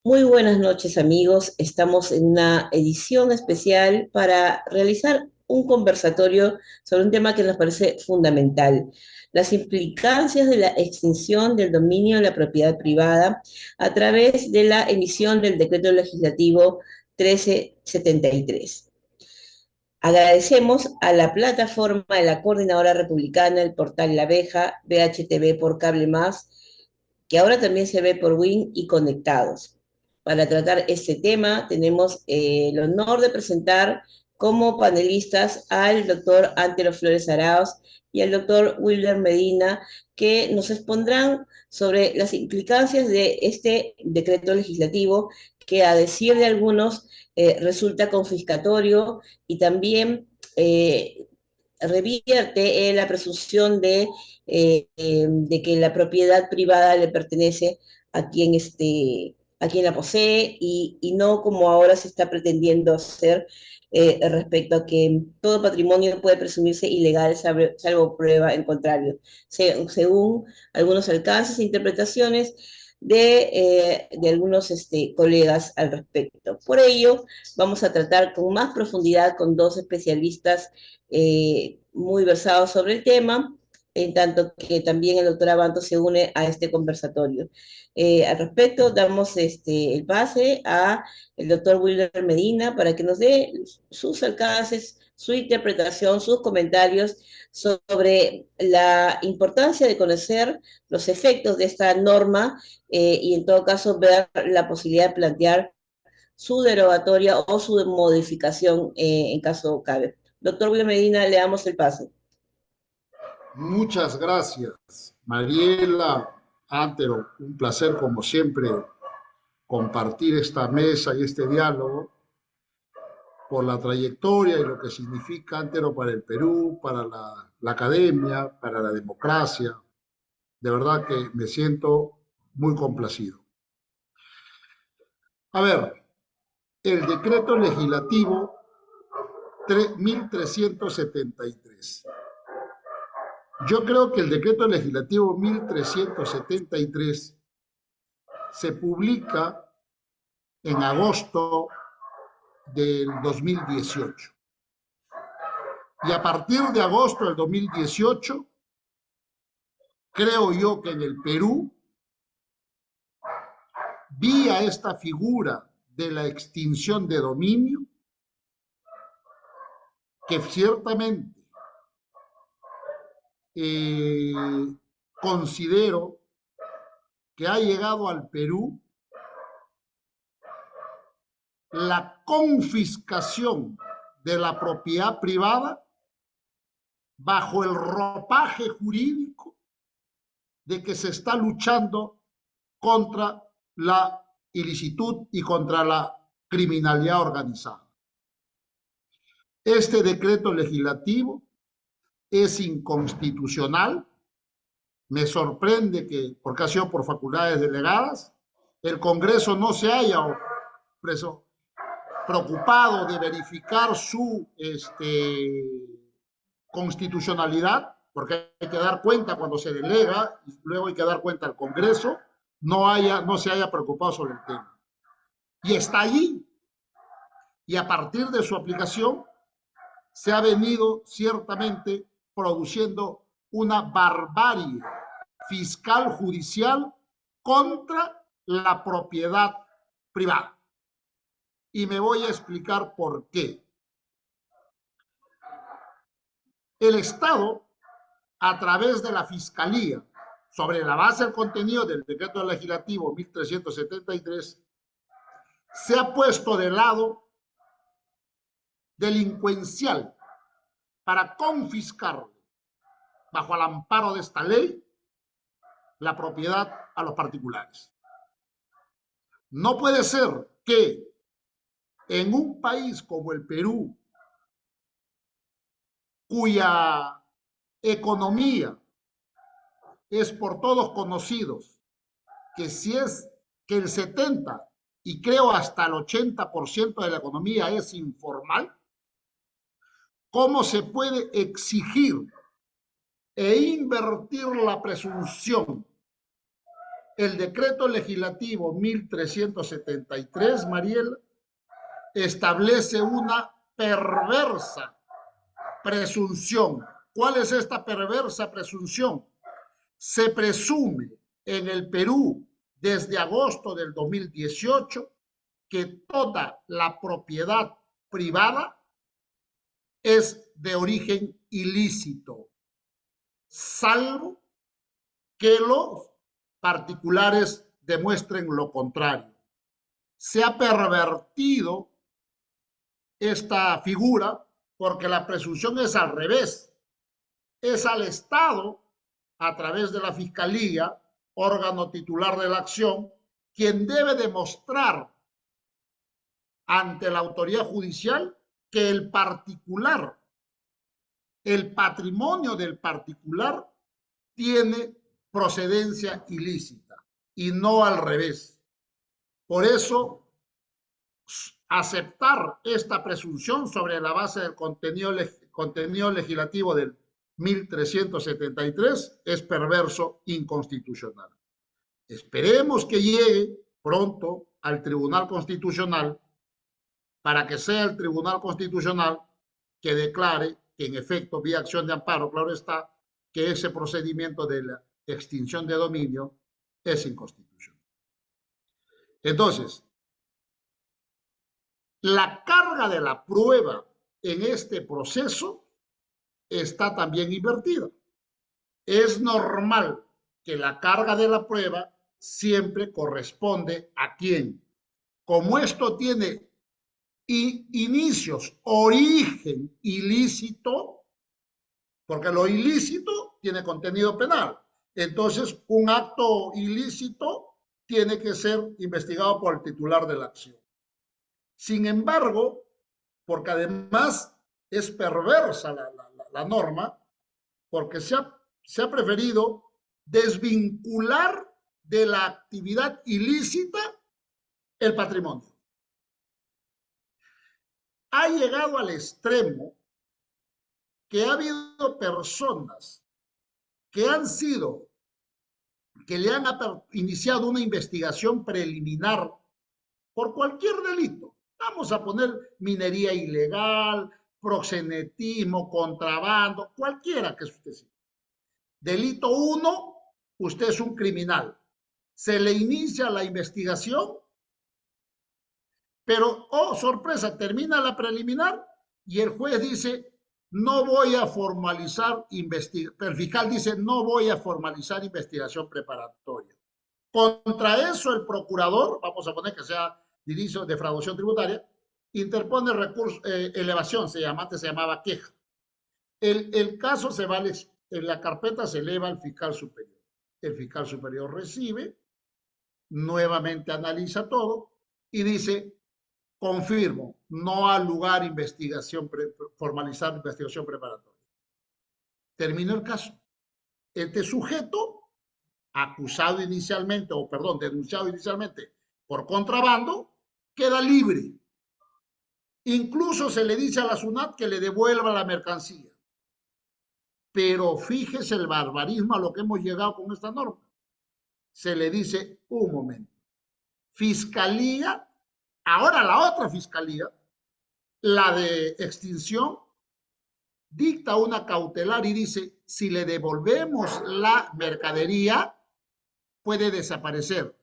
Muy buenas noches, amigos. Estamos en una edición especial para realizar un conversatorio sobre un tema que nos parece fundamental: las implicancias de la extinción del dominio de la propiedad privada a través de la emisión del decreto legislativo 1373. Agradecemos a la plataforma de la Coordinadora Republicana, el portal La Abeja, BHTV por Cable Más, que ahora también se ve por Win y Conectados. Para tratar este tema tenemos el honor de presentar como panelistas al doctor Antero Flores Arauz y al doctor Wilder Medina, que nos expondrán sobre las implicancias de este decreto legislativo que, a decir de algunos, resulta confiscatorio y también revierte la presunción de que la propiedad privada le pertenece a quien la posee y no como ahora se está pretendiendo hacer, respecto a que todo patrimonio puede presumirse ilegal salvo prueba en contrario, según algunos alcances e interpretaciones de algunos colegas al respecto. Por ello, vamos a tratar con más profundidad con dos especialistas muy versados sobre el tema, en tanto que también el doctor Abanto se une a este conversatorio. Al respecto, damos el pase a el doctor Wilder Medina para que nos dé sus alcances, su interpretación, sus comentarios sobre la importancia de conocer los efectos de esta norma, y en todo caso ver la posibilidad de plantear su derogatoria o su modificación, en caso cabe. Doctor William Medina, le damos el pase. Muchas gracias, Mariela, Antero. Un placer, como siempre, compartir esta mesa y este diálogo por la trayectoria y lo que significa Antero para el Perú, para la academia, para la democracia. De verdad que me siento muy complacido. A ver, el decreto legislativo 1373. Yo creo que el decreto legislativo 1373 se publica en agosto del 2018. Y a partir de agosto del 2018, creo yo que en el Perú, vía esta figura de la extinción de dominio, que ciertamente considero que ha llegado al Perú la confiscación de la propiedad privada bajo el ropaje jurídico de que se está luchando contra la ilicitud y contra la criminalidad organizada. Este decreto legislativo es inconstitucional. Me sorprende que, porque ha sido por facultades delegadas, el Congreso no se haya preocupado de verificar su constitucionalidad, porque hay que dar cuenta cuando se delega y luego hay que dar cuenta al Congreso, no se haya preocupado sobre el tema. Y está allí. Y a partir de su aplicación se ha venido ciertamente produciendo una barbarie fiscal judicial contra la propiedad privada. Y me voy a explicar por qué. El Estado, a través de la Fiscalía, sobre la base del contenido del decreto legislativo 1373, se ha puesto de lado delincuencial para confiscar, bajo el amparo de esta ley, la propiedad a los particulares. No puede ser que en un país como el Perú, cuya economía es por todos conocidos, que si es que el 70 y creo hasta el 80% de la economía es informal, ¿cómo se puede exigir e invertir la presunción El decreto legislativo 1373, Mariela, establece una perversa presunción. ¿Cuál es esta perversa presunción? Se presume en el Perú desde agosto del 2018 que toda la propiedad privada es de origen ilícito, salvo que los particulares demuestren lo contrario. Se ha pervertido esta figura porque la presunción es al revés. Es al Estado, a través de la Fiscalía, órgano titular de la acción, quien debe demostrar ante la autoridad judicial que el particular, el patrimonio del particular, tiene procedencia ilícita y no al revés. Por eso, aceptar esta presunción sobre la base del contenido legislativo del 1373 es perverso, inconstitucional. Esperemos que llegue pronto al Tribunal Constitucional para que sea el Tribunal Constitucional que declare que en efecto, vía acción de amparo, claro está, que ese procedimiento de la extinción de dominio es inconstitucional. Entonces, la carga de la prueba en este proceso está también invertida. Es normal que la carga de la prueba siempre corresponde a quién. Como esto tiene inicios, origen ilícito, porque lo ilícito tiene contenido penal. Entonces, un acto ilícito tiene que ser investigado por el titular de la acción. Sin embargo, porque además es perversa la norma, porque se ha preferido desvincular de la actividad ilícita el patrimonio. Ha llegado al extremo que ha habido personas que le han iniciado una investigación preliminar por cualquier delito. Vamos a poner minería ilegal, proxenetismo, contrabando, cualquiera que usted sea. Delito 1, usted es un criminal. Se le inicia la investigación, pero, oh, sorpresa, termina la preliminar y el juez dice, no voy a formalizar investigación, el fiscal dice, no voy a formalizar investigación preparatoria. Contra eso, el procurador, vamos a poner que sea inicio de defraudación tributaria, interpone recurso, elevación, antes se llamaba queja. El caso se va, en la carpeta se eleva al fiscal superior. El fiscal superior recibe, nuevamente analiza todo y dice, confirmo, no ha lugar formalizar investigación preparatoria. Terminó el caso. Este sujeto, acusado inicialmente, o perdón, denunciado inicialmente por contrabando, queda libre. Incluso se le dice a la SUNAT que le devuelva la mercancía. Pero fíjese el barbarismo a lo que hemos llegado con esta norma. Se le dice, un momento, fiscalía, ahora la otra fiscalía, la de extinción, dicta una cautelar y dice, si le devolvemos la mercadería, puede desaparecer.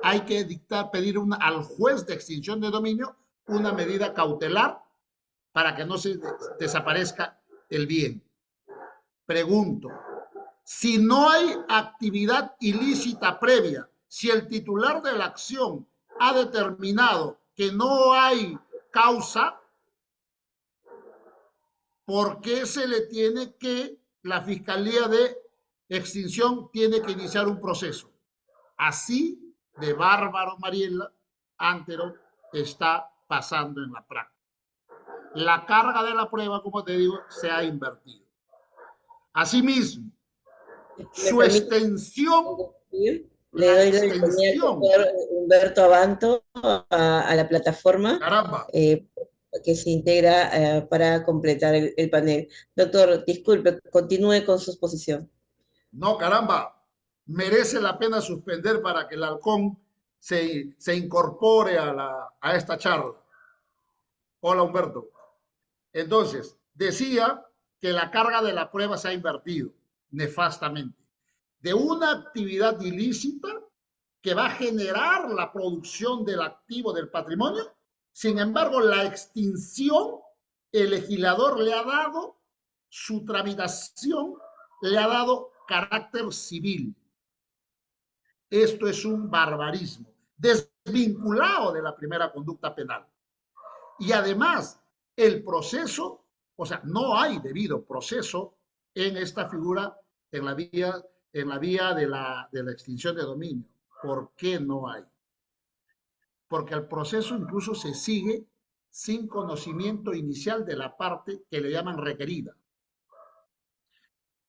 Hay que pedir al juez de extinción de dominio una medida cautelar para que no se desaparezca el bien. Pregunto, si no hay actividad ilícita previa, si el titular de la acción ha determinado que no hay causa, ¿por qué la Fiscalía de Extinción tiene que iniciar un proceso? Así de bárbaro, Mariela, Antero, está pasando en la práctica. La carga de la prueba, como te digo, se ha invertido. Asimismo, su extensión, le doy la bienvenida al doctor Humberto Abanto a la plataforma. Caramba. Que se integra para completar el panel. Doctor, disculpe, continúe con su exposición. No, caramba. merece la pena suspender para que el halcón se incorpore a esta charla. Hola, Humberto. Entonces, decía que la carga de la prueba se ha invertido nefastamente de una actividad ilícita que va a generar la producción del activo del patrimonio. Sin embargo, la extinción, el legislador le ha dado su tramitación, le ha dado carácter civil. Esto es un barbarismo, desvinculado de la primera conducta penal. Y además, el proceso, o sea, no hay debido proceso en esta figura, en la vía de la extinción de dominio. ¿Por qué no hay? Porque el proceso incluso se sigue sin conocimiento inicial de la parte que le llaman requerida.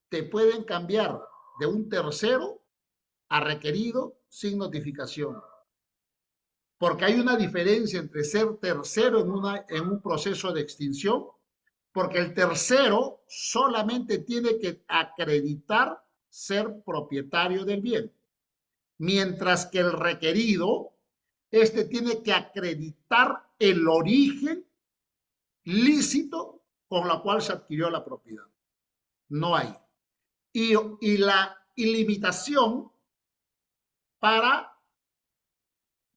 Te pueden cambiar de un tercero a requerido sin notificación. Porque hay una diferencia entre ser tercero en un proceso de extinción, porque el tercero solamente tiene que acreditar ser propietario del bien, mientras que el requerido, este tiene que acreditar el origen lícito con la cual se adquirió la propiedad. No hay. Y la ilimitación para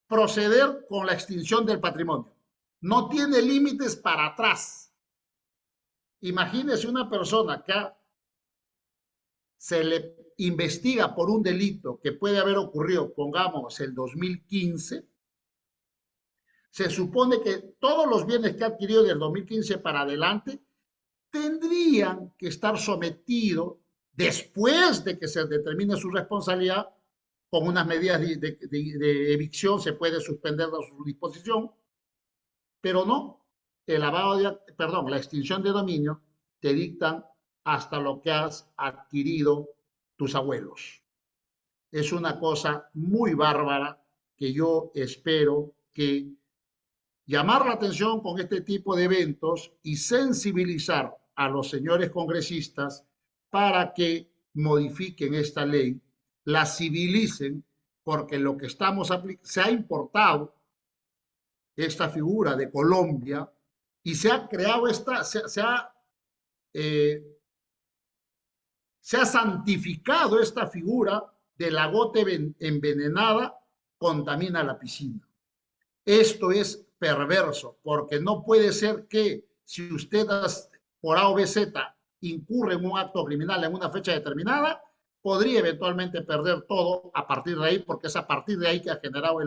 proceder con la extinción del patrimonio. No tiene límites para atrás. Imagínese una persona que se le investiga por un delito que puede haber ocurrido, pongamos, el 2015. Se supone que todos los bienes que ha adquirido del 2015 para adelante tendrían que estar sometidos, después de que se determine su responsabilidad, con unas medidas de evicción, se puede suspender su disposición, pero no, la extinción de dominio te dictan hasta lo que has adquirido tus abuelos. Es una cosa muy bárbara que yo espero que llamar la atención con este tipo de eventos y sensibilizar a los señores congresistas para que modifiquen esta ley, la civilicen, porque lo que se ha importado esta figura de Colombia y se ha creado eh, se ha santificado esta figura de la gota envenenada contamina la piscina. Esto es perverso, porque no puede ser que si usted por A o B, Z incurre en un acto criminal en una fecha determinada, podría eventualmente perder todo a partir de ahí, porque es a partir de ahí que ha generado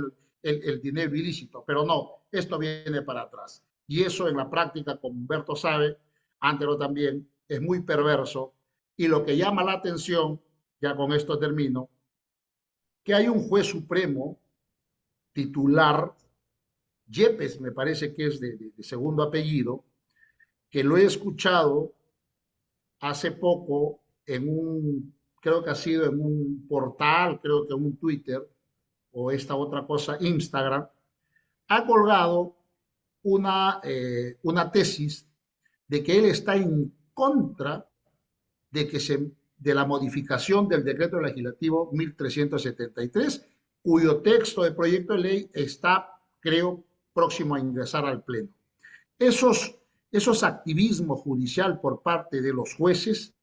el dinero ilícito. Pero no, esto viene para atrás. Y eso en la práctica, como Humberto sabe, Antero también, es muy perverso. Y lo que llama la atención, ya con esto termino, que hay un juez supremo titular, Yepes, me parece que es de segundo apellido, que lo he escuchado hace poco creo que ha sido en un portal, creo que en un Twitter, o esta otra cosa, Instagram, ha colgado una tesis de que él está en contra de la modificación del decreto legislativo 1373, cuyo texto de proyecto de ley está, creo, próximo a ingresar al Pleno. Esos activismos judicial por parte de los jueces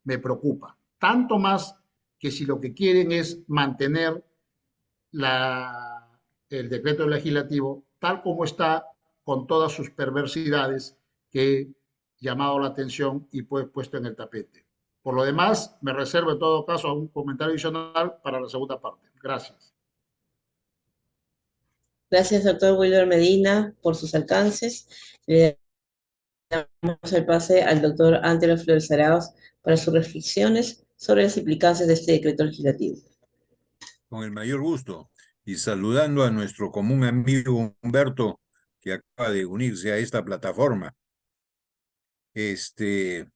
me preocupa, tanto más que si lo que quieren es mantener el decreto legislativo tal como está, con todas sus perversidades que he llamado la atención y puesto en el tapete. Por lo demás, me reservo en todo caso un comentario adicional para la segunda parte. Gracias. Gracias, doctor Wilber Medina, por sus alcances. Le damos el pase al doctor Antero Flores Arauz para sus reflexiones sobre las implicancias de este decreto legislativo. Con el mayor gusto. Y saludando a nuestro común amigo Humberto, que acaba de unirse a esta plataforma. El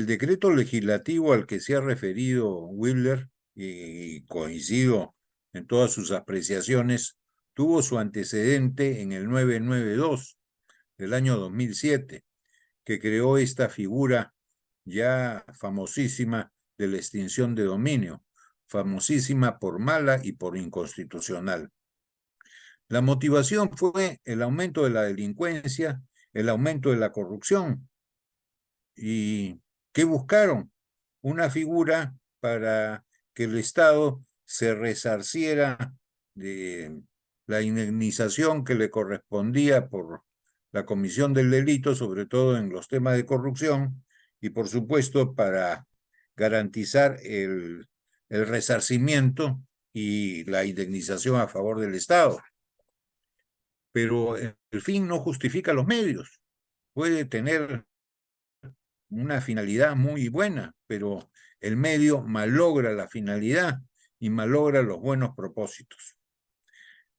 decreto legislativo al que se ha referido Wilber, y coincido en todas sus apreciaciones, tuvo su antecedente en el 992 del año 2007, que creó esta figura ya famosísima de la extinción de dominio. famosísima por mala y por inconstitucional. La motivación fue el aumento de la delincuencia, el aumento de la corrupción. ¿Y qué buscaron? Una figura para que el Estado se resarciera de la indemnización que le correspondía por la comisión del delito, sobre todo en los temas de corrupción, y por supuesto para garantizar el resarcimiento y la indemnización a favor del Estado. Pero el fin no justifica los medios. Puede tener una finalidad muy buena, pero el medio malogra la finalidad y malogra los buenos propósitos.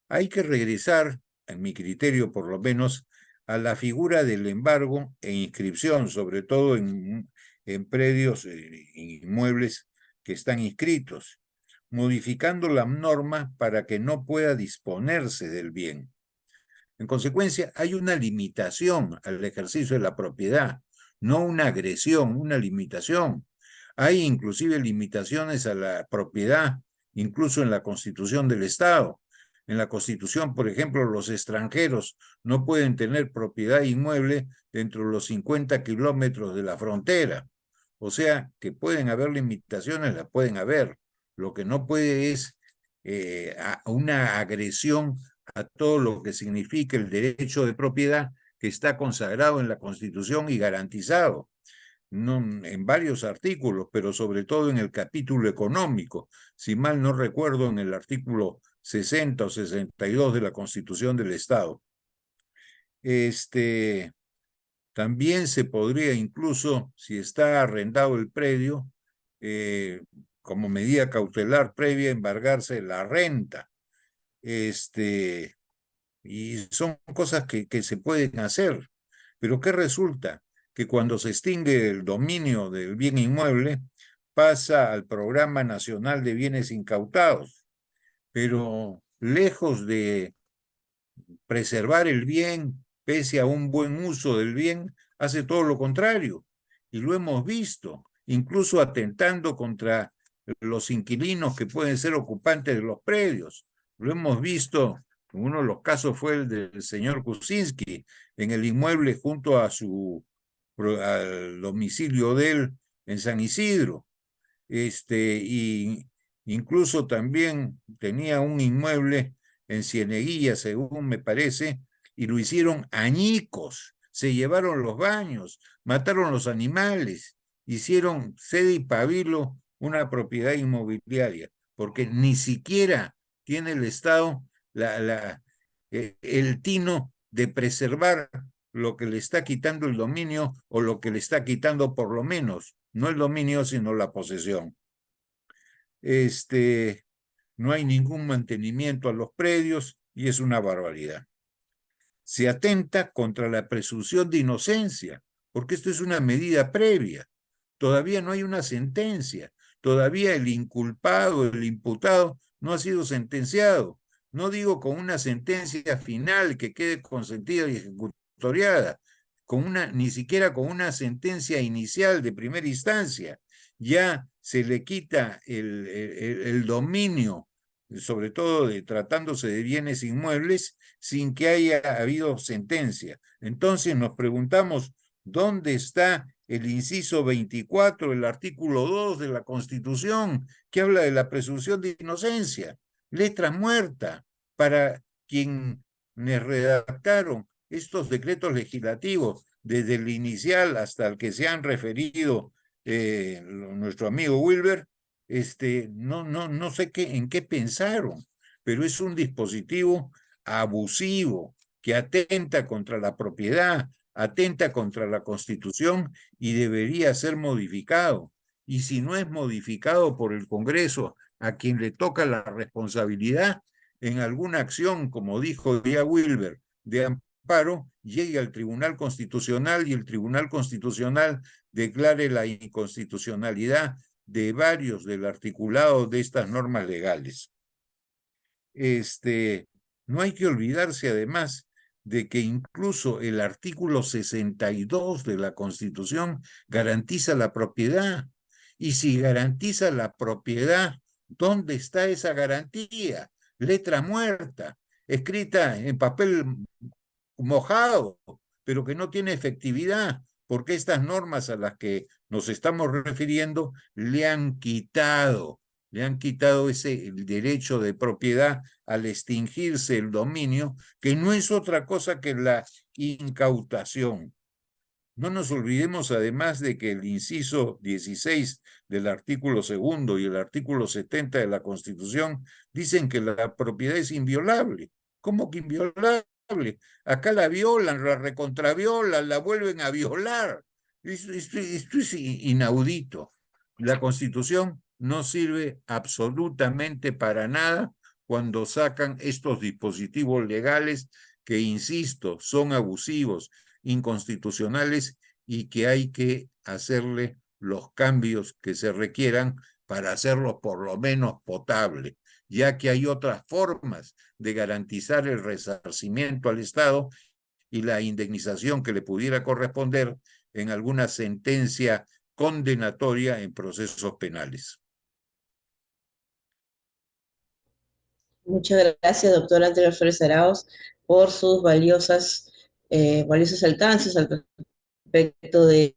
Hay que regresar, en mi criterio por lo menos, a la figura del embargo e inscripción, sobre todo en predios inmuebles que están inscritos, modificando la norma para que no pueda disponerse del bien. En consecuencia, hay una limitación al ejercicio de la propiedad, no una agresión, una limitación. Hay inclusive limitaciones a la propiedad, incluso en la Constitución del Estado. En la Constitución, por ejemplo, los extranjeros no pueden tener propiedad inmueble dentro de los 50 kilómetros de la frontera. O sea, que pueden haber limitaciones, las pueden haber. Lo que no puede es una agresión a todo lo que significa el derecho de propiedad que está consagrado en la Constitución y garantizado no, en varios artículos, pero sobre todo en el capítulo económico. Si mal no recuerdo, en el artículo 60 o 62 de la Constitución del Estado. También se podría incluso, si está arrendado el predio, como medida cautelar previa, embargarse la renta. Y son cosas que se pueden hacer. Pero ¿qué resulta? Que cuando se extingue el dominio del bien inmueble, pasa al Programa Nacional de Bienes Incautados. Pero lejos de preservar el bien, pese a un buen uso del bien, hace todo lo contrario. Y lo hemos visto, incluso atentando contra los inquilinos que pueden ser ocupantes de los predios. Lo hemos visto, uno de los casos fue el del señor Kuczynski, en el inmueble junto a al domicilio de él en San Isidro. Y incluso también tenía un inmueble en Cieneguilla, según me parece, y lo hicieron añicos, se llevaron los baños, mataron los animales, hicieron sede y pabilo una propiedad inmobiliaria, porque ni siquiera tiene el Estado el tino de preservar lo que le está quitando el dominio o lo que le está quitando por lo menos, no el dominio, sino la posesión. No hay ningún mantenimiento a los predios y es una barbaridad. Se atenta contra la presunción de inocencia, porque esto es una medida previa. Todavía no hay una sentencia, todavía el inculpado, el imputado, no ha sido sentenciado. No digo con una sentencia final que quede consentida y ejecutoriada, ni siquiera con una sentencia inicial de primera instancia. Ya se le quita el dominio, sobre todo tratándose de bienes inmuebles, sin que haya habido sentencia. Entonces nos preguntamos, ¿dónde está el inciso 24 del artículo 2 de la Constitución que habla de la presunción de inocencia? Letra muerta para quienes redactaron estos decretos legislativos, desde el inicial hasta el que se han referido nuestro amigo Wilber. No sé en qué pensaron, pero es un dispositivo abusivo que atenta contra la propiedad, atenta contra la Constitución y debería ser modificado. Y si no es modificado por el Congreso, a quien le toca la responsabilidad, en alguna acción, como dijo ya Wilber, de amparo, llegue al Tribunal Constitucional y el Tribunal Constitucional declare la inconstitucionalidad de varios del articulado de estas normas legales. No hay que olvidarse además de que incluso el artículo 62 de la Constitución garantiza la propiedad. Y si garantiza la propiedad, ¿Dónde está esa garantía? Letra muerta, escrita en papel mojado, pero que no tiene efectividad, porque estas normas a las que nos estamos refiriendo le han quitado el derecho de propiedad al extinguirse el dominio, que no es otra cosa que la incautación. No nos olvidemos además de que el inciso 16 del artículo segundo y el artículo 70 de la Constitución dicen que la propiedad es inviolable. ¿Cómo que inviolable? Acá la violan, la recontraviolan, la vuelven a violar. Esto es inaudito. La Constitución no sirve absolutamente para nada cuando sacan estos dispositivos legales que, insisto, son abusivos, inconstitucionales y que hay que hacerle los cambios que se requieran para hacerlo por lo menos potable, ya que hay otras formas de garantizar el resarcimiento al Estado y la indemnización que le pudiera corresponder en alguna sentencia condenatoria en procesos penales. Muchas gracias, doctor Antonio Flores Arauz, por sus valiosos alcances al respecto de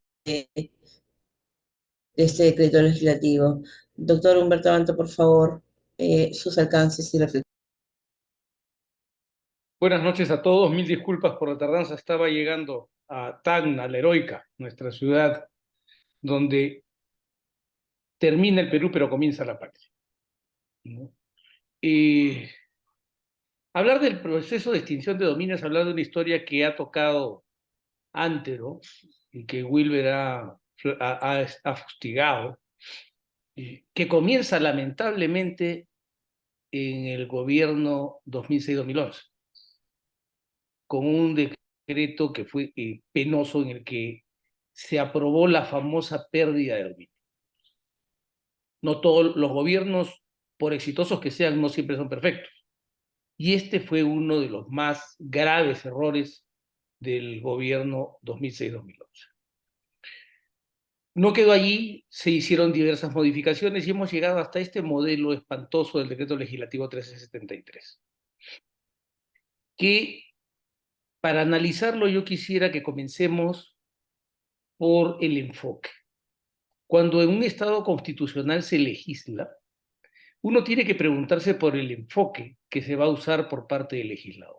este decreto legislativo. Doctor Humberto Abanto, por favor, sus alcances y reflexiones. Buenas noches a todos, mil disculpas por la tardanza, estaba llegando a Tacna, la heroica, nuestra ciudad, donde termina el Perú pero comienza la patria, ¿no? Y hablar del proceso de extinción de dominios es hablar de una historia que ha tocado antes, ¿no? Y que Wilber ha fustigado, que comienza lamentablemente en el gobierno 2006-2011, con un decreto que fue penoso en el que se aprobó la famosa pérdida de dominio. No todos los gobiernos, por exitosos que sean, no siempre son perfectos. Y este fue uno de los más graves errores del gobierno 2006-2011. No quedó allí, se hicieron diversas modificaciones y hemos llegado hasta este modelo espantoso del decreto legislativo 1373, que para analizarlo yo quisiera que comencemos por el enfoque. Cuando en un Estado constitucional se legisla, uno tiene que preguntarse por el enfoque que se va a usar por parte del legislador.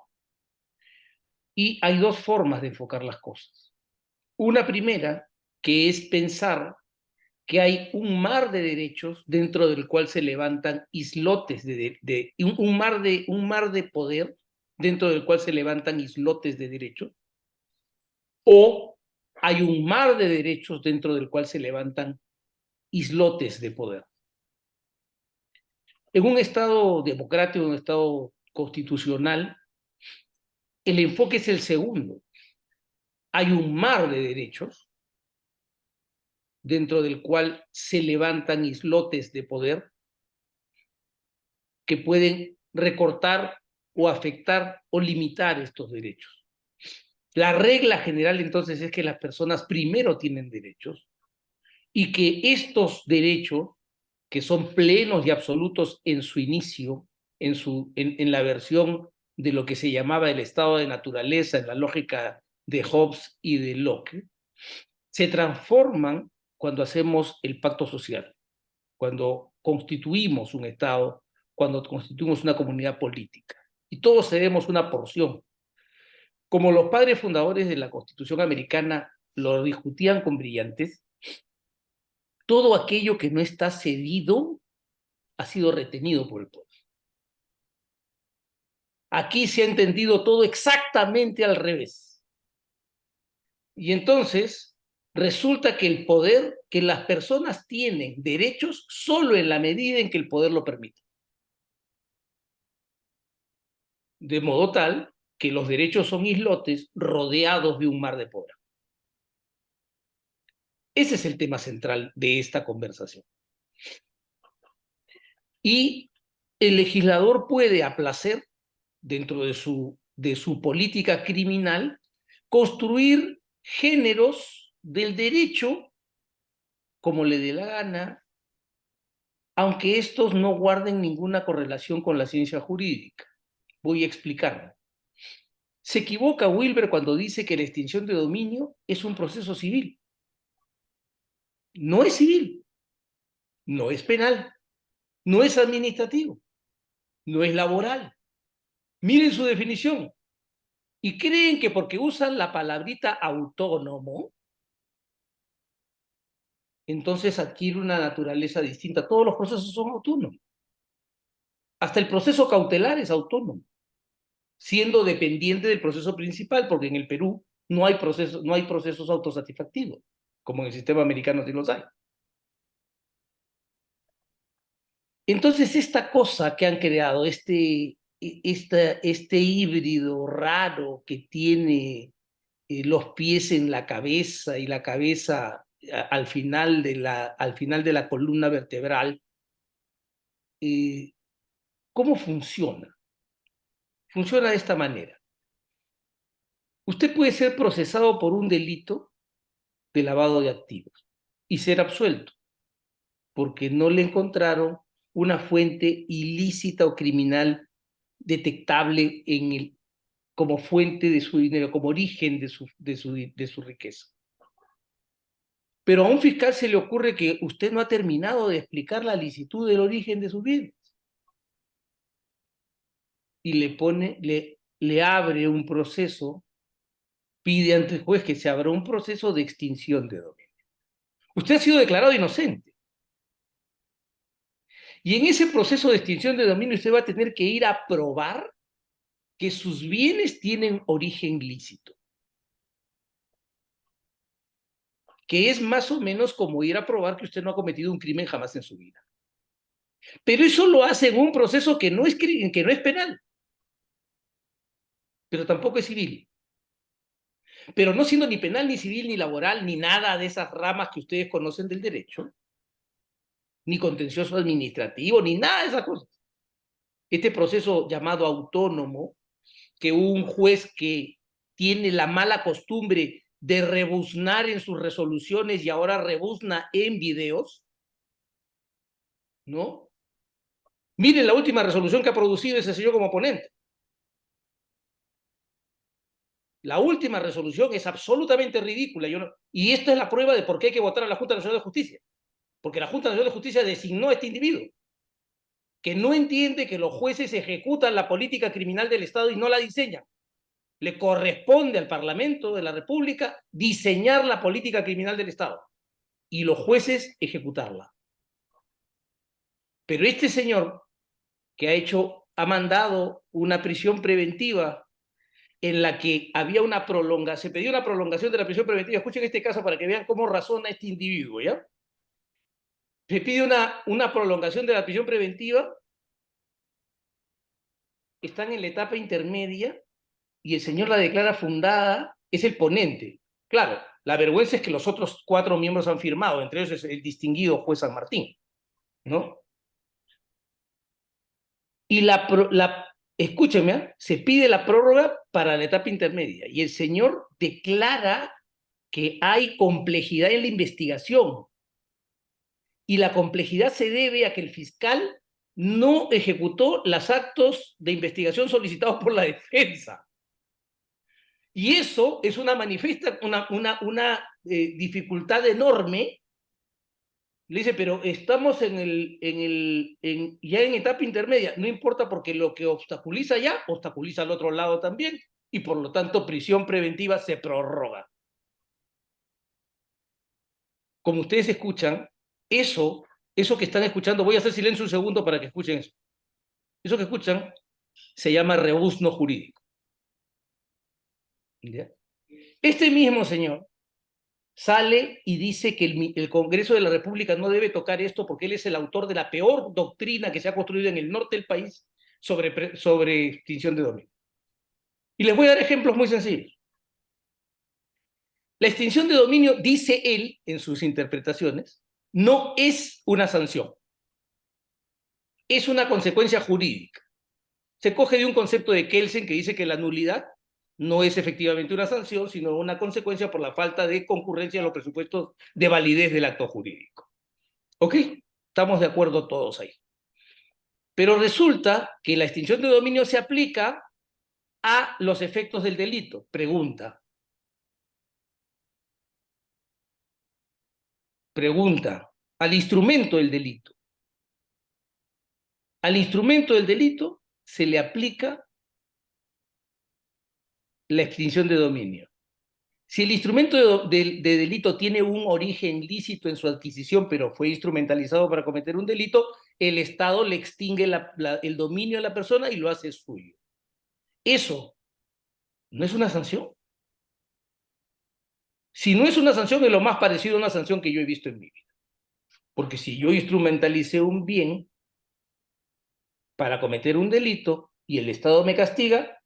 Y hay dos formas de enfocar las cosas. Una primera, que es pensar que hay un mar de derechos dentro del cual se levantan islotes un mar de poder dentro del cual se levantan islotes de derechos, o hay un mar de derechos dentro del cual se levantan islotes de poder. En un Estado democrático, en un Estado constitucional, el enfoque es el segundo. Hay un mar de derechos dentro del cual se levantan islotes de poder que pueden recortar o afectar o limitar estos derechos. La regla general entonces es que las personas primero tienen derechos y que estos derechos, que son plenos y absolutos en su inicio, en la versión de lo que se llamaba el estado de naturaleza, en la lógica de Hobbes y de Locke, se transforman cuando hacemos el pacto social, cuando constituimos un Estado, cuando constituimos una comunidad política. Y todos cedemos una porción. Como los padres fundadores de la Constitución americana lo discutían con brillantez, todo aquello que no está cedido ha sido retenido por el poder. Aquí se ha entendido todo exactamente al revés. Y entonces resulta que el poder, que las personas tienen derechos solo en la medida en que el poder lo permite. De modo tal que los derechos son islotes rodeados de un mar de poder. Ese es el tema central de esta conversación. Y el legislador puede, a placer, dentro de su política criminal, construir géneros del derecho como le dé la gana, aunque estos no guarden ninguna correlación con la ciencia jurídica. Voy a explicarlo. Se equivoca Wilber cuando dice que la extinción de dominio es un proceso civil. No es civil, no es penal, no es administrativo, no es laboral. Miren su definición. Y creen que porque usan la palabrita autónomo, entonces adquiere una naturaleza distinta. Todos los procesos son autónomos. Hasta el proceso cautelar es autónomo, siendo dependiente del proceso principal, porque en el Perú no hay procesos autosatisfactivos, como en el sistema americano sí los hay. Entonces, esta cosa que han creado, este híbrido raro que tiene los pies en la cabeza y la cabeza al final de la columna vertebral, ¿cómo funciona? Funciona de esta manera. Usted puede ser procesado por un delito de lavado de activos y ser absuelto porque no le encontraron una fuente ilícita o criminal detectable como fuente de su dinero, como origen de su riqueza. Pero a un fiscal se le ocurre que usted no ha terminado de explicar la licitud del origen de sus bienes. Y le abre un proceso, pide ante el juez que se abra un proceso de extinción de dominio. Usted ha sido declarado inocente. Y en ese proceso de extinción de dominio usted va a tener que ir a probar que sus bienes tienen origen lícito. Que es más o menos como ir a probar que usted no ha cometido un crimen jamás en su vida. Pero eso lo hace en un proceso que no es penal, pero tampoco es civil. Pero no siendo ni penal, ni civil, ni laboral, ni nada de esas ramas que ustedes conocen del derecho, ni contencioso administrativo, ni nada de esas cosas. Este proceso llamado autónomo, que un juez que tiene la mala costumbre de rebuznar en sus resoluciones y ahora rebuzna en videos, ¿no? Miren la última resolución que ha producido ese señor como ponente. La última resolución es absolutamente ridícula. Y esta es la prueba de por qué hay que votar a la Junta Nacional de Justicia. Porque la Junta Nacional de Justicia designó a este individuo, que no entiende que los jueces ejecutan la política criminal del Estado y no la diseñan. Le corresponde al Parlamento de la República diseñar la política criminal del Estado y los jueces ejecutarla. Pero este señor que ha mandado una prisión preventiva en la que había se pedía una prolongación de la prisión preventiva. Escuchen este caso para que vean cómo razona este individuo, ¿ya? Se pide una prolongación de la prisión preventiva, están en la etapa intermedia y el señor la declara fundada, es el ponente. Claro, la vergüenza es que los otros 4 miembros han firmado, entre ellos es el distinguido juez San Martín, ¿no? Y escúchenme, se pide la prórroga para la etapa intermedia y el señor declara que hay complejidad en la investigación y la complejidad se debe a que el fiscal no ejecutó los actos de investigación solicitados por la defensa. Y eso es una dificultad enorme. Le dice, pero estamos ya en etapa intermedia. No importa porque lo que obstaculiza ya, obstaculiza al otro lado también, y por lo tanto prisión preventiva se prorroga. Como ustedes escuchan, eso que están escuchando, voy a hacer silencio un segundo para que escuchen eso. Eso que escuchan se llama rebuzno jurídico. ¿Ya? Este mismo señor sale y dice que el Congreso de la República no debe tocar esto porque él es el autor de la peor doctrina que se ha construido en el norte del país sobre extinción de dominio. Y les voy a dar ejemplos muy sencillos. La extinción de dominio, dice él en sus interpretaciones, no es una sanción. Es una consecuencia jurídica. Se coge de un concepto de Kelsen que dice que la nulidad no es efectivamente una sanción, sino una consecuencia por la falta de concurrencia en los presupuestos de validez del acto jurídico. ¿Ok? Estamos de acuerdo todos ahí. Pero resulta que la extinción de dominio se aplica a los efectos del delito. Pregunta. Al instrumento del delito. Al instrumento del delito se le aplica la extinción de dominio. Si el instrumento de delito tiene un origen lícito en su adquisición, pero fue instrumentalizado para cometer un delito, el Estado le extingue el dominio a la persona y lo hace suyo. Eso no es una sanción. Si no es una sanción, es lo más parecido a una sanción que yo he visto en mi vida. Porque si yo instrumentalicé un bien para cometer un delito y el Estado me castiga,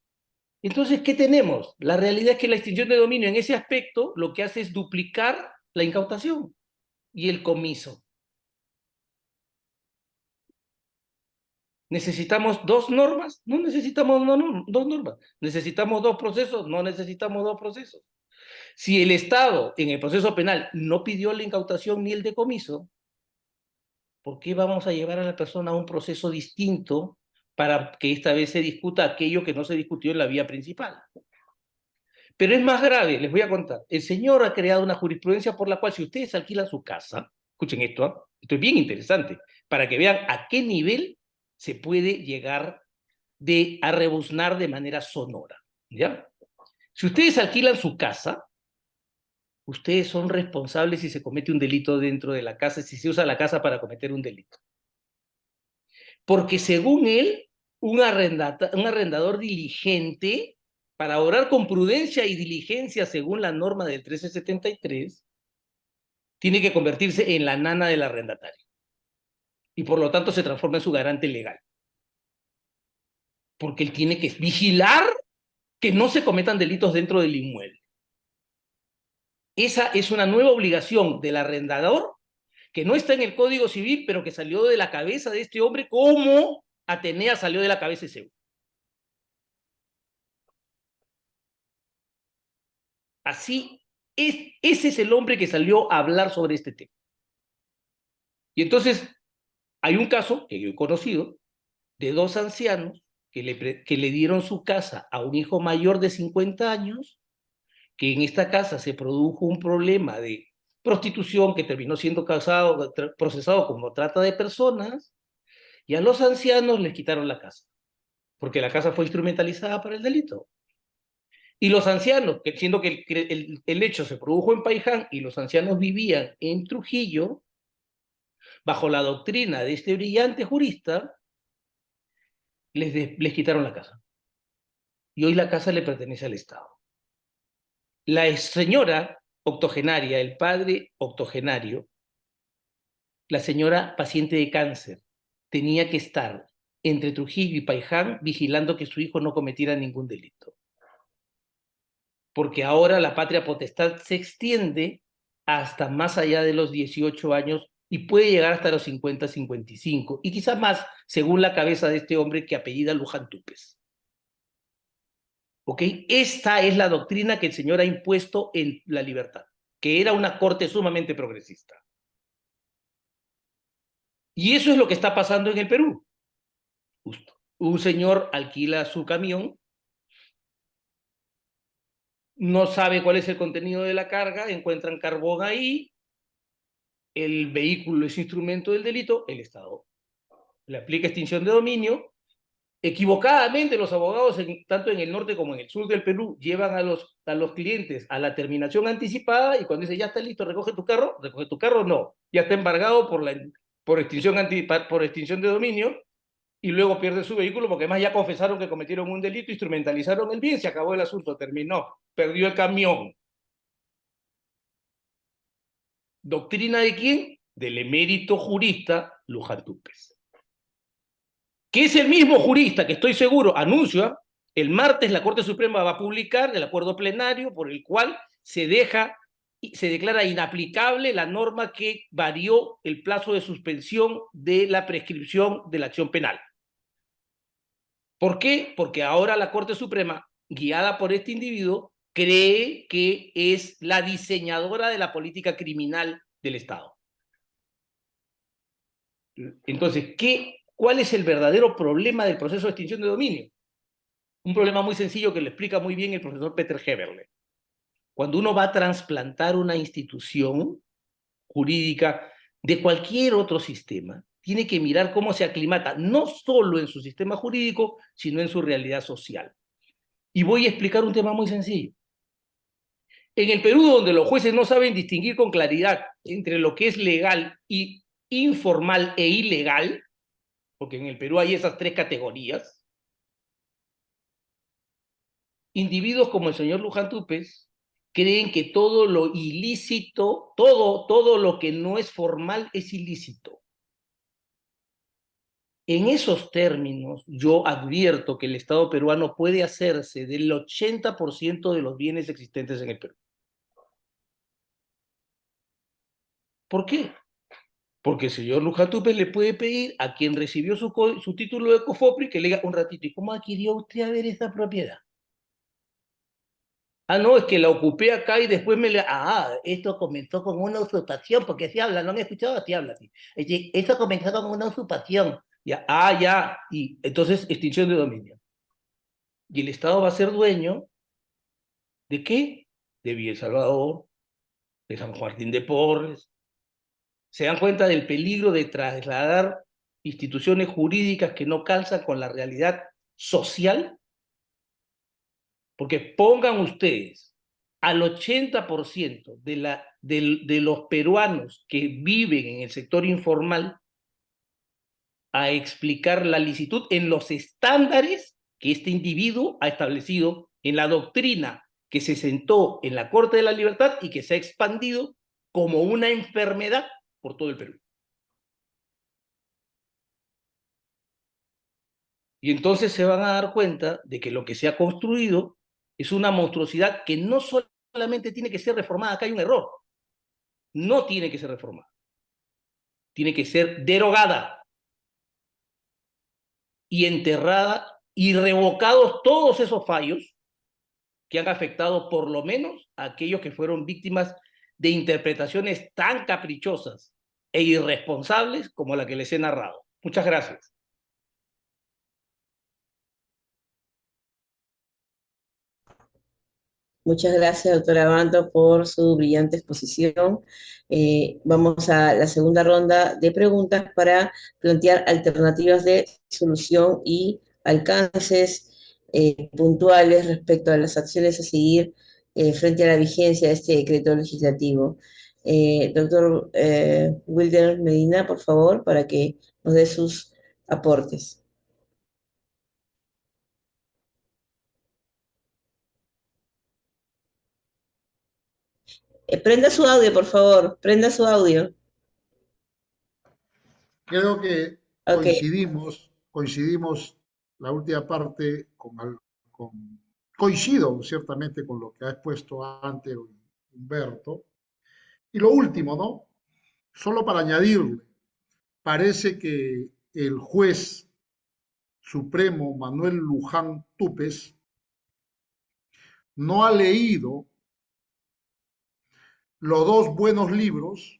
entonces, ¿qué tenemos? La realidad es que la extinción de dominio en ese aspecto lo que hace es duplicar la incautación y el comiso. ¿Necesitamos dos normas? No necesitamos dos normas. ¿Necesitamos dos procesos? No necesitamos dos procesos. Si el Estado en el proceso penal no pidió la incautación ni el decomiso, ¿por qué vamos a llevar a la persona a un proceso distinto para que esta vez se discuta aquello que no se discutió en la vía principal? Pero es más grave, les voy a contar. El señor ha creado una jurisprudencia por la cual si ustedes alquilan su casa, escuchen esto, esto es bien interesante, para que vean a qué nivel se puede llegar a rebuznar de manera sonora, ¿ya? Si ustedes alquilan su casa, ustedes son responsables si se comete un delito dentro de la casa, si se usa la casa para cometer un delito. Porque según él, un arrendador diligente, para obrar con prudencia y diligencia según la norma del 1373, tiene que convertirse en la nana del arrendatario. Y por lo tanto se transforma en su garante legal. Porque él tiene que vigilar que no se cometan delitos dentro del inmueble. Esa es una nueva obligación del arrendador que no está en el Código Civil, pero que salió de la cabeza de este hombre como Atenea salió de la cabeza de Zeus. Así, ese es el hombre que salió a hablar sobre este tema. Y entonces, hay un caso que yo he conocido de dos ancianos que le dieron su casa a un hijo mayor de 50 años, que en esta casa se produjo un problema de prostitución que terminó siendo procesado como trata de personas, y a los ancianos les quitaron la casa, porque la casa fue instrumentalizada para el delito. Y los ancianos, siendo que el hecho se produjo en Paiján y los ancianos vivían en Trujillo, bajo la doctrina de este brillante jurista, les quitaron la casa. Y hoy la casa le pertenece al Estado. La señora octogenaria, el padre octogenario, la señora paciente de cáncer, tenía que estar entre Trujillo y Paiján vigilando que su hijo no cometiera ningún delito. Porque ahora la patria potestad se extiende hasta más allá de los 18 años y puede llegar hasta los 50, 55, y quizás más, según la cabeza de este hombre que apellida Luján Túpez. ¿Ok? Esta es la doctrina que el señor ha impuesto en La Libertad, que era una corte sumamente progresista. Y eso es lo que está pasando en el Perú. Justo. Un señor alquila su camión, no sabe cuál es el contenido de la carga, encuentran carbón ahí, el vehículo es instrumento del delito, el Estado le aplica extinción de dominio. Equivocadamente los abogados, tanto en el norte como en el sur del Perú, llevan a los clientes a la terminación anticipada y cuando dice, ya está listo, recoge tu carro, no, ya está embargado por extinción de dominio y luego pierde su vehículo porque además ya confesaron que cometieron un delito, instrumentalizaron el bien, se acabó el asunto, terminó, perdió el camión. ¿Doctrina de quién? Del emérito jurista Luján Túpez. Que es el mismo jurista que estoy seguro anuncia, el martes la Corte Suprema va a publicar el acuerdo plenario por el cual se declara inaplicable la norma que varió el plazo de suspensión de la prescripción de la acción penal. ¿Por qué? Porque ahora la Corte Suprema, guiada por este individuo, cree que es la diseñadora de la política criminal del Estado. Entonces, ¿cuál es el verdadero problema del proceso de extinción de dominio? Un problema muy sencillo que lo explica muy bien el profesor Peter Heberle. Cuando uno va a trasplantar una institución jurídica de cualquier otro sistema, tiene que mirar cómo se aclimata, no solo en su sistema jurídico, sino en su realidad social. Y voy a explicar un tema muy sencillo. En el Perú, donde los jueces no saben distinguir con claridad entre lo que es legal y informal e ilegal, porque en el Perú hay esas tres categorías, individuos como el señor Luján Túpez creen que todo lo ilícito, todo lo que no es formal es ilícito. En esos términos, yo advierto que el Estado peruano puede hacerse del 80% de los bienes existentes en el Perú. ¿Por qué? Porque el señor Luján Túpez le puede pedir a quien recibió su título de COFOPRI que le diga un ratito, ¿y cómo adquirió usted a ver esa propiedad? Ah, no, es que la ocupé acá y después me la... Ah, esto comenzó con una usurpación, porque así habla, ¿no han escuchado? Así habla. Así. Es decir, esto comenzó con una usurpación. Ya, ya. Y entonces, extinción de dominio. Y el Estado va a ser dueño ¿de qué? De Villa El Salvador, de San Martín de Porres. ¿Se dan cuenta del peligro de trasladar instituciones jurídicas que no calzan con la realidad social? Porque pongan ustedes al 80% de los peruanos que viven en el sector informal a explicar la licitud en los estándares que este individuo ha establecido en la doctrina que se sentó en la Corte de la Libertad y que se ha expandido como una enfermedad por todo el Perú. Y entonces se van a dar cuenta de que lo que se ha construido es una monstruosidad que no solamente tiene que ser reformada, acá hay un error, no tiene que ser reformada, tiene que ser derogada y enterrada y revocados todos esos fallos que han afectado por lo menos a aquellos que fueron víctimas de interpretaciones tan caprichosas e irresponsables como la que les he narrado. Muchas gracias. Muchas gracias, doctora Bando, por su brillante exposición. Vamos a la segunda ronda de preguntas para plantear alternativas de solución y alcances puntuales respecto a las acciones a seguir frente a la vigencia de este decreto legislativo. Doctor Wilder Medina, por favor, para que nos dé sus aportes. Prenda su audio, por favor, prenda su audio. Creo que Ok. coincidimos la última parte coincido ciertamente con lo que ha expuesto antes Humberto. Y lo último, ¿no? Solo para añadirle, parece que el juez supremo Manuel Luján Túpez no ha leído los dos buenos libros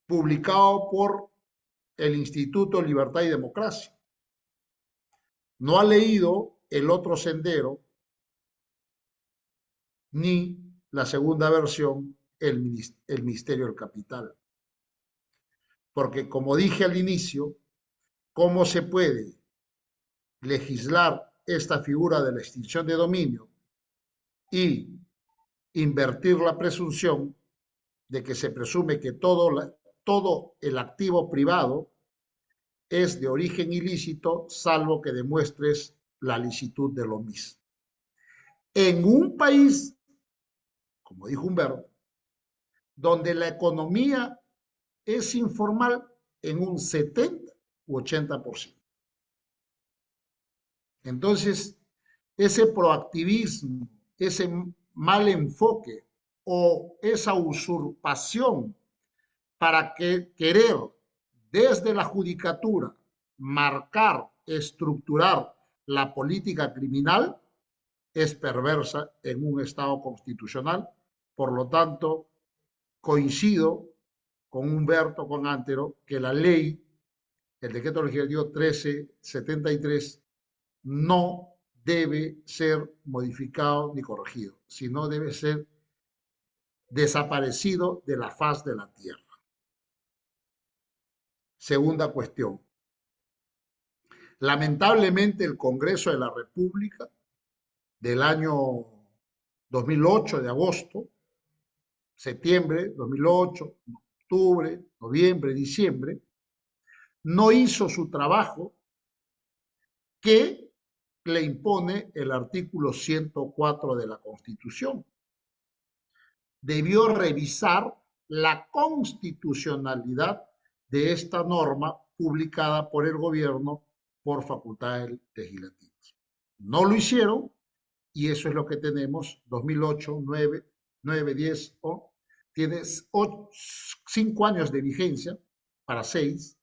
publicados por el Instituto Libertad y Democracia. No ha leído El otro sendero ni la segunda versión, El Misterio del Capital. Porque como dije al inicio, ¿cómo se puede legislar esta figura de la extinción de dominio y invertir la presunción de que se presume que todo el activo privado es de origen ilícito, salvo que demuestres la licitud de lo mismo? En un país, como dijo Humberto, donde la economía es informal en un 70 u 80%. Entonces, ese proactivismo, ese mal enfoque o esa usurpación para querer desde la judicatura marcar, estructurar la política criminal es perversa en un Estado constitucional. Por lo tanto, coincido con Humberto, con Antero, que la ley, el decreto legislativo 1373, no debe ser modificado ni corregido, sino debe ser desaparecido de la faz de la tierra. Segunda cuestión. Lamentablemente el Congreso de la República del año 2008, de agosto, septiembre 2008, octubre, noviembre, diciembre, no hizo su trabajo que le impone el artículo 104 de la Constitución. Debió revisar la constitucionalidad de esta norma publicada por el gobierno por facultades legislativas. No lo hicieron y eso es lo que tenemos 2008, 9, 10, tiene 5 años de vigencia para 6,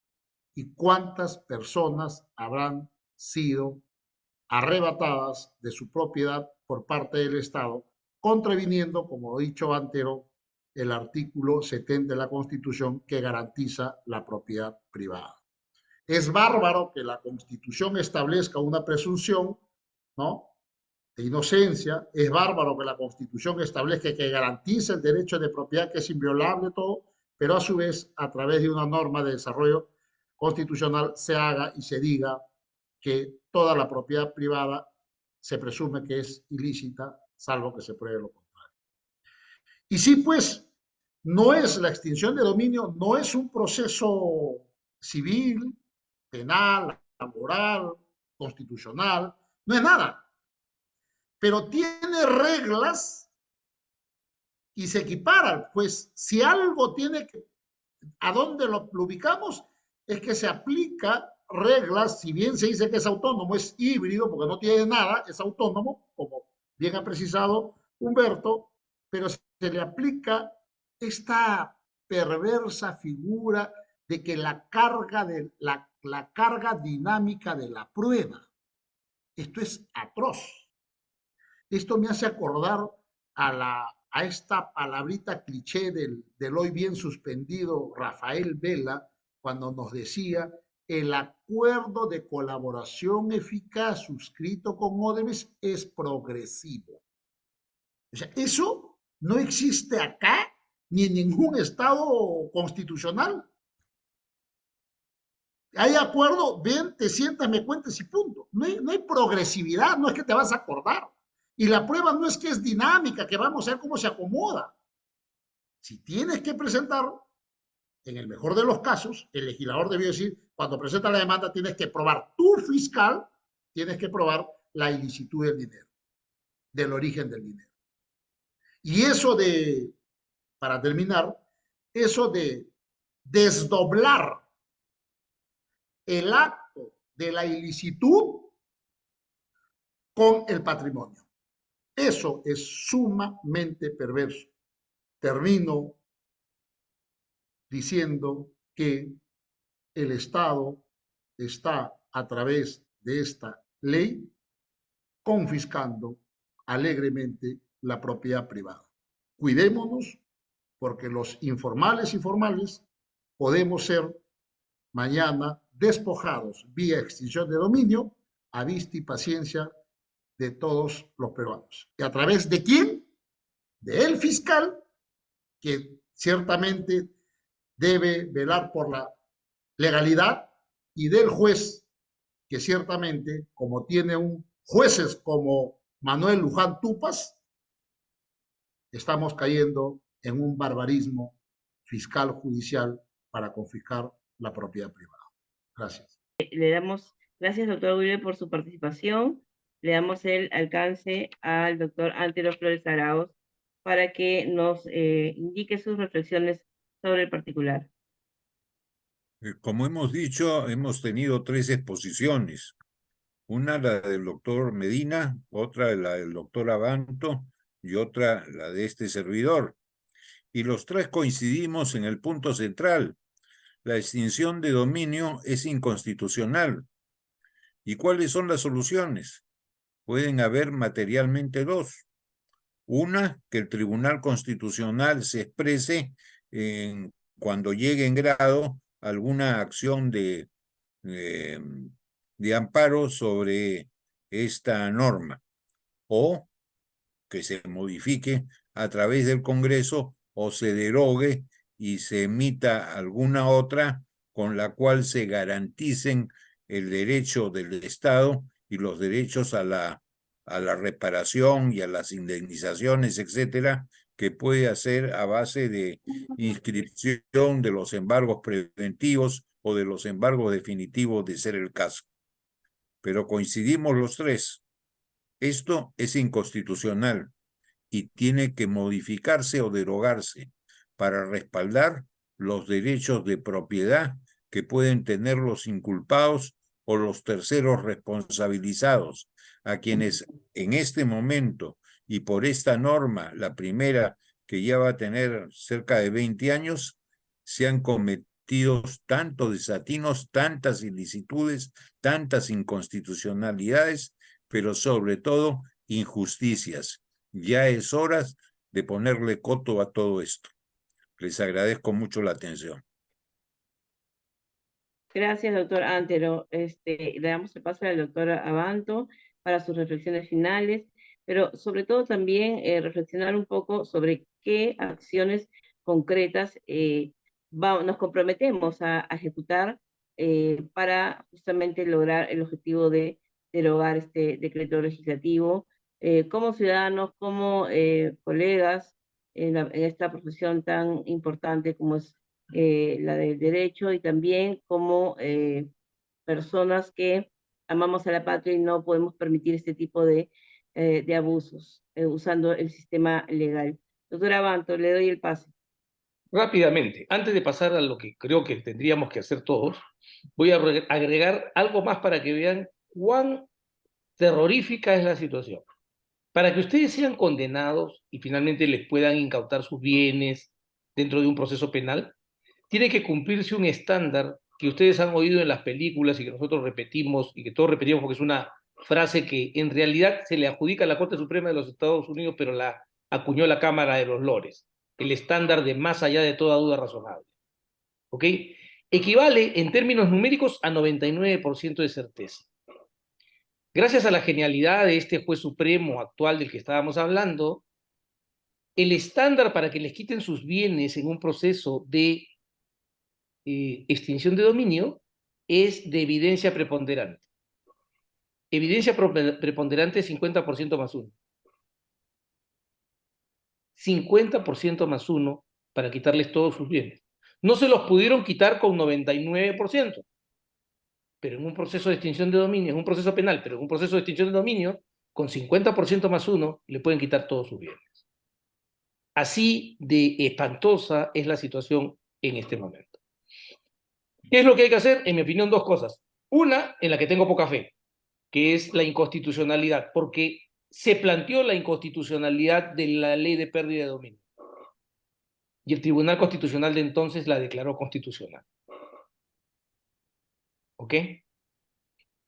y cuántas personas habrán sido arrebatadas de su propiedad por parte del Estado, contraviniendo, como he dicho antero, el artículo 70 de la Constitución que garantiza la propiedad privada. Es bárbaro que la Constitución establezca una presunción, ¿no?, de inocencia. Es bárbaro que la Constitución establezca que garantiza el derecho de propiedad, que es inviolable todo, pero a su vez, a través de una norma de desarrollo constitucional, se haga y se diga que toda la propiedad privada se presume que es ilícita, salvo que se pruebe lo contrario. Y sí, pues, no es la extinción de dominio, no es un proceso civil, penal, laboral, constitucional, no es nada. Pero tiene reglas y se equiparan. Pues si algo tiene que, ¿a dónde lo ubicamos? Es que se aplica reglas, si bien se dice que es autónomo, es híbrido, porque no tiene nada, es autónomo, como bien ha precisado Humberto, pero se le aplica esta perversa figura de que la carga dinámica de la prueba. Esto es atroz. Esto me hace acordar a esta palabrita cliché del hoy bien suspendido Rafael Vela, cuando nos decía: el acuerdo de colaboración eficaz suscrito con Odebrecht es progresivo. O sea, eso no existe acá ni en ningún estado constitucional. Hay acuerdo, ven, te sientas, me cuentes y punto. No hay progresividad, no es que te vas a acordar. Y la prueba no es que es dinámica, que vamos a ver cómo se acomoda. Si tienes que presentar, en el mejor de los casos, el legislador debió decir, cuando presenta la demanda tienes que probar, tu fiscal, tienes que probar la ilicitud del dinero, del origen del dinero. Y eso de, para terminar, eso de desdoblar el acto de la ilicitud con el patrimonio. Eso es sumamente perverso. Termino diciendo que el Estado está, a través de esta ley, confiscando alegremente la propiedad privada. Cuidémonos, porque los informales y formales podemos ser mañana despojados vía extinción de dominio a vista y paciencia de todos los peruanos. ¿Y a través de quién? Del fiscal, que ciertamente debe velar por la legalidad, y del juez, que ciertamente, como tiene jueces como Manuel Luján Tupas, estamos cayendo en un barbarismo fiscal judicial para confiscar la propiedad privada. Gracias. Le damos gracias, doctor Uribe, por su participación. Le damos el alcance al doctor Antero Flores Arauz para que nos indique sus reflexiones sobre el particular. Como hemos dicho, hemos tenido 3 exposiciones. Una, la del doctor Medina, otra, la del doctor Abanto, y otra, la de este servidor. Y los 3 coincidimos en el punto central: la extinción de dominio es inconstitucional. ¿Y cuáles son las soluciones? Pueden haber materialmente 2. Una, que el Tribunal Constitucional se exprese en cuando llegue en grado alguna acción de amparo sobre esta norma, o que se modifique a través del Congreso o se derogue y se emita alguna otra con la cual se garanticen el derecho del Estado y los derechos a la reparación y a las indemnizaciones, etcétera, que puede hacer a base de inscripción de los embargos preventivos o de los embargos definitivos, de ser el caso. Pero coincidimos los tres, esto es inconstitucional y tiene que modificarse o derogarse para respaldar los derechos de propiedad que pueden tener los inculpados o los terceros responsabilizados, a quienes en este momento y por esta norma, la primera que ya va a tener cerca de 20 años, se han cometido tantos desatinos, tantas ilicitudes, tantas inconstitucionalidades, pero sobre todo injusticias. Ya es hora de ponerle coto a todo esto. Les agradezco mucho la atención. Gracias, doctor Antero. Le damos el paso al doctor Abanto para sus reflexiones finales, pero sobre todo también reflexionar un poco sobre qué acciones concretas nos comprometemos a ejecutar para justamente lograr el objetivo de derogar este decreto legislativo, como ciudadanos, como colegas en esta profesión tan importante como es la del derecho, y también como personas que amamos a la patria y no podemos permitir este tipo de abusos usando el sistema legal. Doctora Abanto, le doy el pase. Rápidamente, antes de pasar a lo que creo que tendríamos que hacer todos, voy a agregar algo más para que vean cuán terrorífica es la situación. Para que ustedes sean condenados y finalmente les puedan incautar sus bienes dentro de un proceso penal, tiene que cumplirse un estándar que ustedes han oído en las películas y que nosotros repetimos y que todos repetimos porque es una frase que en realidad se le adjudica a la Corte Suprema de los Estados Unidos, pero la acuñó la Cámara de los Lores, el estándar de más allá de toda duda razonable. ¿Ok? Equivale en términos numéricos a 99% de certeza. Gracias a la genialidad de este juez supremo actual del que estábamos hablando, el estándar para que les quiten sus bienes en un proceso de extinción de dominio es de evidencia preponderante. Evidencia preponderante 50% más 1. 50% más 1 para quitarles todos sus bienes. No se los pudieron quitar con 99%, pero en un proceso de extinción de dominio, en un proceso penal, pero en un proceso de extinción de dominio, con 50% más 1 le pueden quitar todos sus bienes. Así de espantosa es la situación en este momento. ¿Qué es lo que hay que hacer? En mi opinión, dos cosas. Una, en la que tengo poca fe, que es la inconstitucionalidad, porque se planteó la inconstitucionalidad de la ley de pérdida de dominio. Y el Tribunal Constitucional de entonces la declaró constitucional. ¿Ok?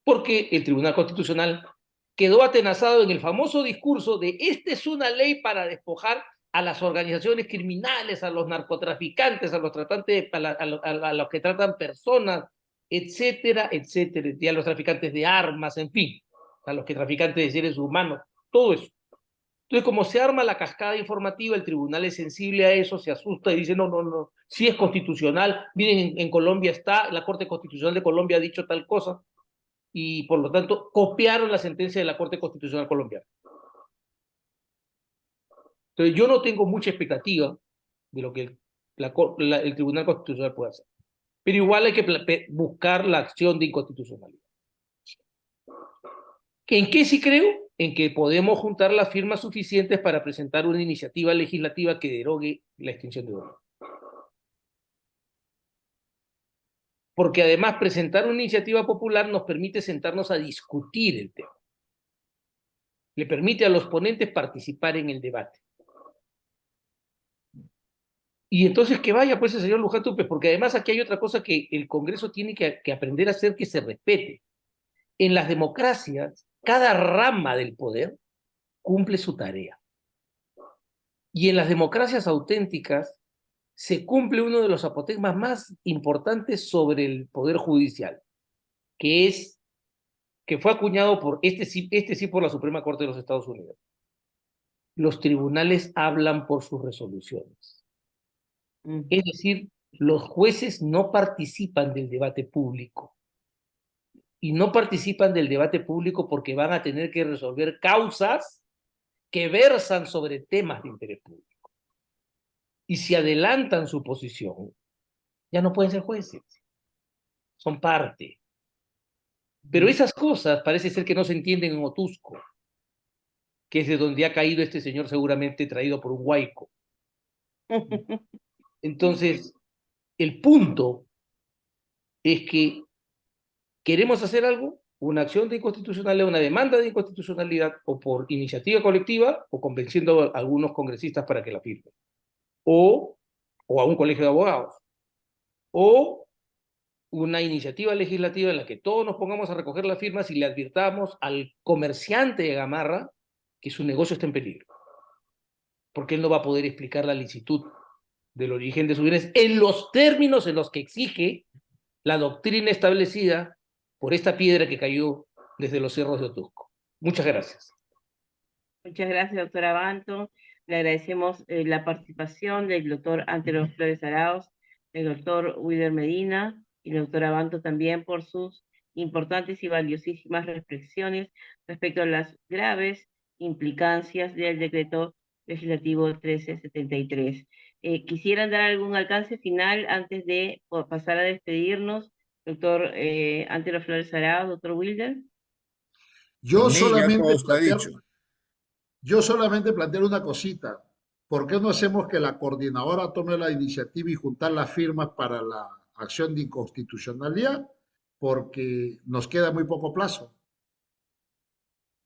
Porque el Tribunal Constitucional quedó atenazado en el famoso discurso de esta es una ley para despojar a las organizaciones criminales, a los narcotraficantes, a los tratantes, a los que tratan personas, etcétera, etcétera, y a los traficantes de armas, en fin, a los que traficantes de seres humanos, todo eso. Entonces, como se arma la cascada informativa, el tribunal es sensible a eso, se asusta y dice, no, sí es constitucional, miren, en Colombia está, la Corte Constitucional de Colombia ha dicho tal cosa, y por lo tanto copiaron la sentencia de la Corte Constitucional colombiana. Entonces, yo no tengo mucha expectativa de lo que el Tribunal Constitucional puede hacer. Pero igual hay que buscar la acción de inconstitucionalidad. ¿En qué sí creo? En que podemos juntar las firmas suficientes para presentar una iniciativa legislativa que derogue la extinción de dominio. Porque además presentar una iniciativa popular nos permite sentarnos a discutir el tema. Le permite a los ponentes participar en el debate. Y entonces que vaya pues el señor Luján Tupes, porque además aquí hay otra cosa que el Congreso tiene que aprender a hacer, que se respete. En las democracias, cada rama del poder cumple su tarea. Y en las democracias auténticas, se cumple uno de los apotegmas más importantes sobre el Poder Judicial, que fue acuñado por este sí por la Suprema Corte de los Estados Unidos. Los tribunales hablan por sus resoluciones. Es decir, los jueces no participan del debate público. Y no participan del debate público porque van a tener que resolver causas que versan sobre temas de interés público. Y si adelantan su posición, ya no pueden ser jueces. Son parte. Pero esas cosas parece ser que no se entienden en Otusco, que es de donde ha caído este señor seguramente traído por un huaico. Entonces, el punto es que queremos hacer algo, una acción de inconstitucionalidad, una demanda de inconstitucionalidad, o por iniciativa colectiva, o convenciendo a algunos congresistas para que la firmen, o a un colegio de abogados, o una iniciativa legislativa en la que todos nos pongamos a recoger las firmas y le advirtamos al comerciante de Gamarra que su negocio está en peligro, porque él no va a poder explicar la licitud del origen de sus bienes en los términos en los que exige la doctrina establecida por esta piedra que cayó desde los cerros de Otusco. Muchas gracias. Muchas gracias, doctor Abanto. Le agradecemos la participación del doctor Antero Flores Arauz, del doctor Wilder Medina y del doctor Abanto también por sus importantes y valiosísimas reflexiones respecto a las graves implicancias del decreto legislativo 1373. ¿Quisieran dar algún alcance final antes de pasar a despedirnos, doctor Antero Flores Arauz, doctor Wilder? Yo Ya todo solamente está plantear, dicho. yo solamente planteo una cosita. ¿Por qué no hacemos que la coordinadora tome la iniciativa y juntar las firmas para la acción de inconstitucionalidad? Porque nos queda muy poco plazo.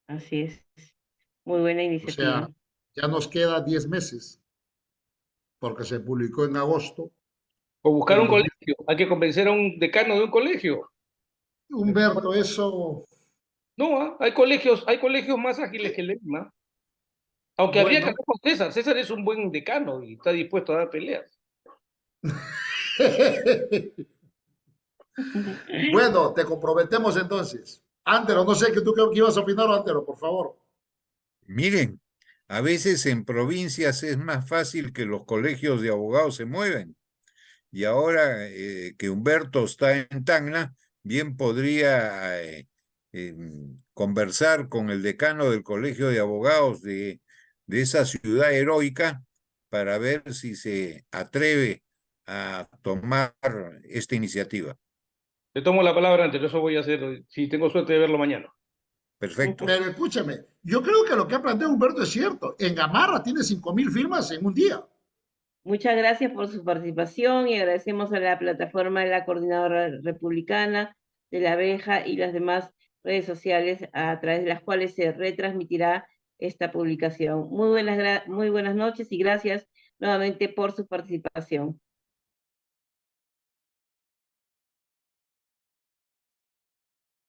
Así es. Muy buena O sea, iniciativa. ya nos queda 10 meses, porque se publicó en agosto O buscar del un 2000. colegio. Hay que convencer a un decano de un colegio. Humberto, eso, No, hay colegios más ágiles que el ESMA. Aunque habría que bueno. hablar con César. César es un buen decano y está dispuesto a dar peleas. Bueno, te comprometemos entonces. Antero, no sé qué tú qué ibas a opinar, Antero, por favor. Miren, a veces en provincias es más fácil que los colegios de abogados se mueven. Y ahora que Humberto está en Tacna, bien podría conversar con el decano del Colegio de Abogados de esa ciudad heroica para ver si se atreve a tomar esta iniciativa. Te tomo la palabra antes, eso voy a hacer, si tengo suerte de verlo mañana. Perfecto. Pero escúchame, yo creo que lo que ha planteado Humberto es cierto. En Gamarra tiene 5.000 firmas en un día. Muchas gracias por su participación y agradecemos a la plataforma de la Coordinadora Republicana, de la Abeja y las demás redes sociales a través de las cuales se retransmitirá esta publicación. Muy buenas noches y gracias nuevamente por su participación.